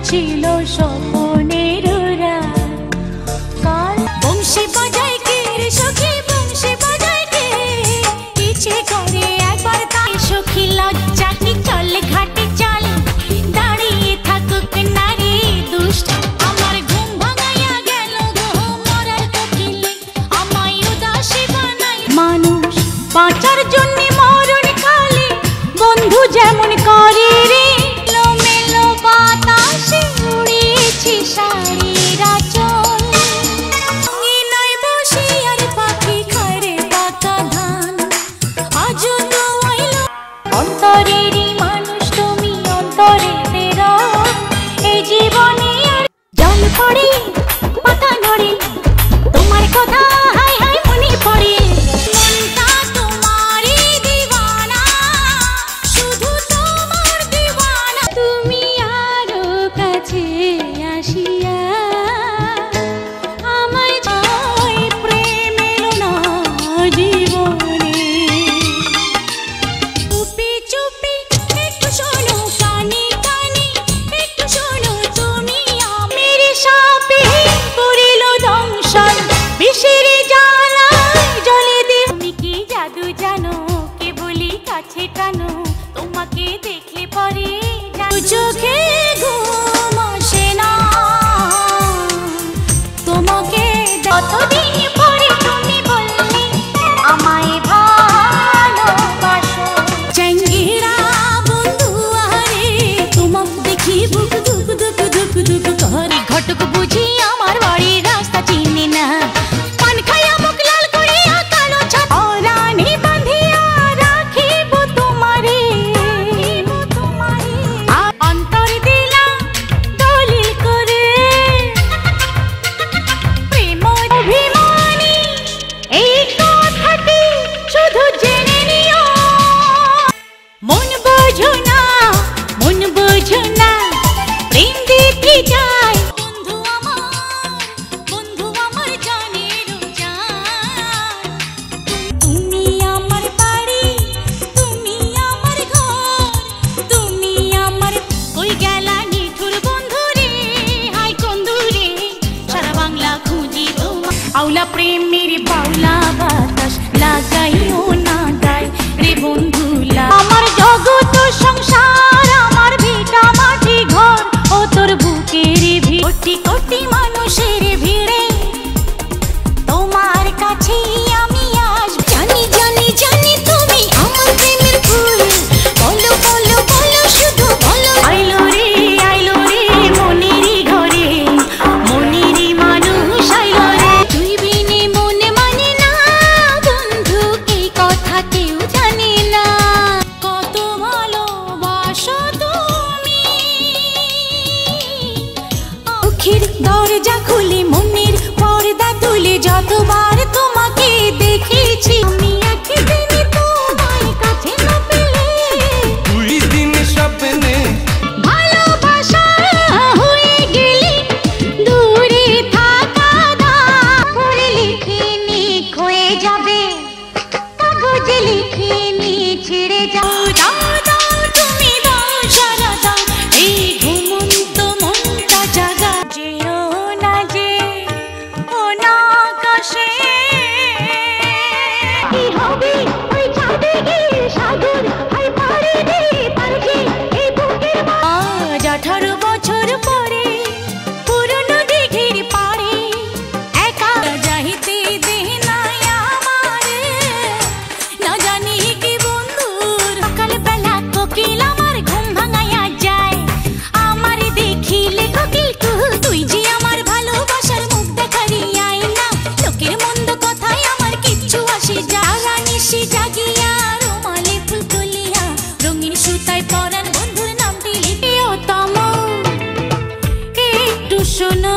ছিল স্বপ্নের রাত। কাল বংশী বাজায় কে রে সখী, বংশী বাজায় কে, ইচ্ছে করে একবার তাই সখী লজ্জা কি চল ঘাটে চল, দাঁড়িয়ে থাকুক নারী দুষ্ট। আমার ঘুম ভাঙাইয়া গেল গো মরার কোকিলে, আমায় উদাসী বানাই। মানুষ বাঁচার জন্য মরণ কালে বন্ধু যেমন করে রে, মেলো বাতাসে উড়েছি শাড়ির আঁচল। নয় বসে আর পাখি খারে পাকা ধান, আজও তো আইলো অন্তরেরই মানুষ তুমি, অন্তরে তেরা এই জীবনে আর জল পড়ে পাতা নড়ে, তোমার কথা হাই হাই মনে পড়ে। মনটা তোমারই দিওয়ানা, শুধু তোমার দিওয়ানা। তুমি আরো কাছে আসিয়া আমায় চাই, প্রেম এলো না জীবনে। চুপি চুপি একটু শোনো, কানে কানে একটু শোনো, তুমি আমার সাপে করিল দংশন, বিষের জ্বালায় জ্বলে দে। তুমি কি জাদু জানো, কে বলি কাছে টানো, তোমাকে দেখলে পরে চোখে ঘুম আসে না, তোমাকে যতদিন পরে তুমি বললে আমায় ভালোবাসো। চেঙ্গিরা বন্ধু আরে, তোমাকে দেখি বুক দুক দুক দুক দুক করে, ঘটক বুঝি আমার বাড়ির রাস্তা চিনি না, পান খাইয়া মুখ লাল করিয়া কালো ছাপ রানী বাঁধিয়া রাখিব তোমারে। অন্তর দিলাম দলিল করে, প্রেম অভিমানী এই কথাটি শুধু জেনে নিও। মন বোঝো না, মন বোঝো না, প্রেম দিতে চাই বন্ধু আমার জানের জান। তুমি আমার বাড়ি, তুমি আমার ঘর, তুমি আমার কই গেলা নিঠুর বন্ধু রে, হাই বন্ধু রে, সারা বাংলা খুঁজি তোমার। আউলা প্রেমের বাউলা বাতাস লাগাইও না গায় রে বন্ধুলা। আমার জগৎ সংসার, আমার ভিটা মাটি ঘর, ও তোর বুকের ভিড়, কোটি কোটি মানুষের ভিড়ে তোমার কাছে আমি আসব। জানি জানি জানি তুমি আমার প্রেমের ফুল, বলো বলো বলো শুধু বলো। আইলো রে মনেরই ঘরে, মনেরই মানুষ আইলো রে। তুই বিনে মনে মানে না বন্ধু, এই কথা কেউ জানে না। কত ভালোবাসো তুমি, চোখের দরজা খুলে মনের পর্দা তুলে যতবার তোমাকে দেখেছি, আমি একদিন তোমায় কাছে না পেলে দুই দিন স্বপ্নে ভালোবাসা হয়ে গেলে দূরে থাকা দাগ করে লিখে নিখ হয়ে যাবে, কাগজে লিখে নি ছিঁড়ে যাও। দাও দাও তুমি দাও সারা দাও, এই ঘুমন্ত মনটা জাগা। যেও না যে ও না আকাশে, কি হবে ওই চাঁদে গিয়ে সাগর, হাই পাড়ে রে পারছে এই বুকের আজ 18 বছর পরে পুরনো দিঘির পাড়ে একা যাইতে দে না আমারে। না জানি কি বন্ধুর সকালবেলা কোকিল আমার ঘুম ভাঙাইয়া যায়, আমার দেখিলে কোকিল কুহু, তুই যে আমার ভালোবাসার মুখ দেখারি আয়না। লোকের মন্দ কথায় আমার কিচ্ছু আসে যায় না, নিশি জাগিয়া রুমালে ফুল তুলিয়া রঙিন সুতায় পরান বন্ধুর নামটি লিখিও তম একটু শোনো।